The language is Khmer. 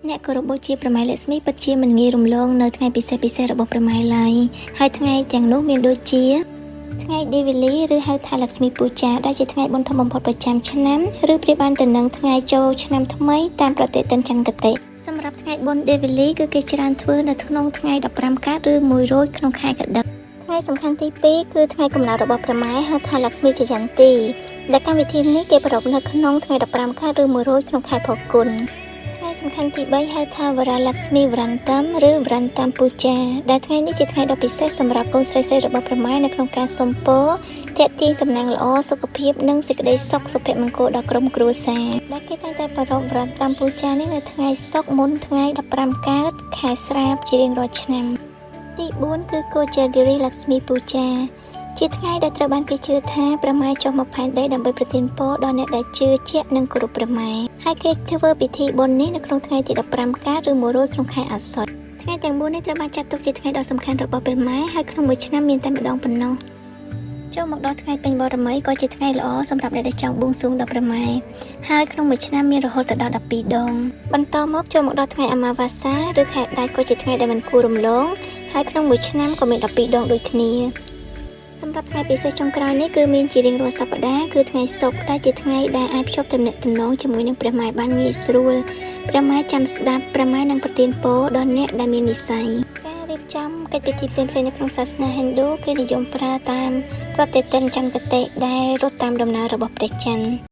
អ្នកគោរពបូជាប្រម៉ែលក្ស្មីពិតជាមិនងាយរំលងនៅថ្ងៃពិសេសរបស់ប្រម៉ែឡើយហើយថ្ងៃទាំងនោះមានដូចជាថ្ងៃដេវីលីឬហៅថាលក្ស្មីពូចាដែលជាថ្ងៃបុណ្យធំបំផុតប្រចាំឆ្នាំឬប្រៀបបានទៅនឹងថ្ងៃចូលឆ្នាំថ្មីតាមប្រតិទិនចន្ទគតិសម្រាប់ថ្ងៃបុណ្យដេវីលីគឺគេច្រើនធ្វើនៅក្នុងថ្ងៃ15កើតឬ1រោចក្នុងខែកដិកថ្ងៃសំខាន់ទី2គឺថ្ងៃកំណើតរបស់ព្រះម៉ែហៅថាលក្ស្មីចយន្ទីដែលកម្មវិធីនេះគេប្រារព្ធនៅក្នុងថ្ងៃ15កើតឬ1រោចក្នុងខែផល្គុនថ្ងៃសំខាន់ទី3ហៅថាវរាលក្ស្មីវរន្តំឬវរន្តំពូចាដែលថ្ងៃនេះជាថ្ងៃដ៏ពិសេសសម្រាប់កូនស្រីៗរបស់ព្រះម៉ែនៅក្នុងការសុំពរទាក់ទាញសំណាងល្អសុខភាពនិងសេចក្តីសុខសុភមង្គលដល់ក្រុមគ្រួសារដែលគេតែងតែប្រារព្ធវរន្តំពូចានេះនៅថ្ងៃសុក្រមុនថ្ងៃ15កើតខែស្រាបជារៀងរាល់ឆ្នាំទី4គឺកូជាហ្គិរីលក្ស្មីពូចាជាថ្ងៃដែលត្រូវបានគេជឿថាព្រះម៉ែចុះមកផែនដីដើម្បីប្រទានពរដល់អ្នកដែលជឿជាក់និងគោរពព្រះម៉ែហើយគេធ្វើពិធីបុណ្យនេះនៅក្នុងថ្ងៃទី15កើតឬ1រោចក្នុងខែអាសត់ថ្ងៃទាំង4នេះត្រូវបានចាត់ទុកជាថ្ងៃដ៏សំខាន់របស់ព្រះម៉ែហើយក្នុងមួយឆ្នាំមានតែម្ដងប៉ុណ្ណោះចូលមកដល់ថ្ងៃពេញបរមីក៏ជាថ្ងៃល្អសម្រាប់អ្នកដែលចង់បួងសួងដល់ព្រះម៉ែហើយក្នុងមួយឆ្នាំមានរហូតដល់12ដងបន្តមកចូលមកដល់ថ្ងៃអមាវាសាឬខែដាច់ក៏ជាថ្ងៃដែលមិនគួររំលងហើយក្នុងមួយឆ្នាំក៏មាន12ដងដូចគ្នាសម្រាប់ថ្ងៃពិសេសចុងក្រោយនេះគឺមានជារៀងរាល់សប្តាហ៍គឺថ្ងៃសុក្រដែលជាថ្ងៃដែលអាចភ្ជាប់ទំនាក់ទំនងជាមួយនឹងព្រះម៉ែបានងាយស្រួលព្រះម៉ែចាំស្ដាប់ព្រះម៉ែនឹងប្រទានពរដល់អ្នកដែលមាននិស្ស័យការរៀបចំកិច្ចពិធីផ្សេងៗនៅក្នុងសាសនាហិណ្ឌូគេនិយមប្រើតាមប្រតិទិនចន្ទគតិដែលរត់តាមដំណើររបស់ព្រះច័ន្ទ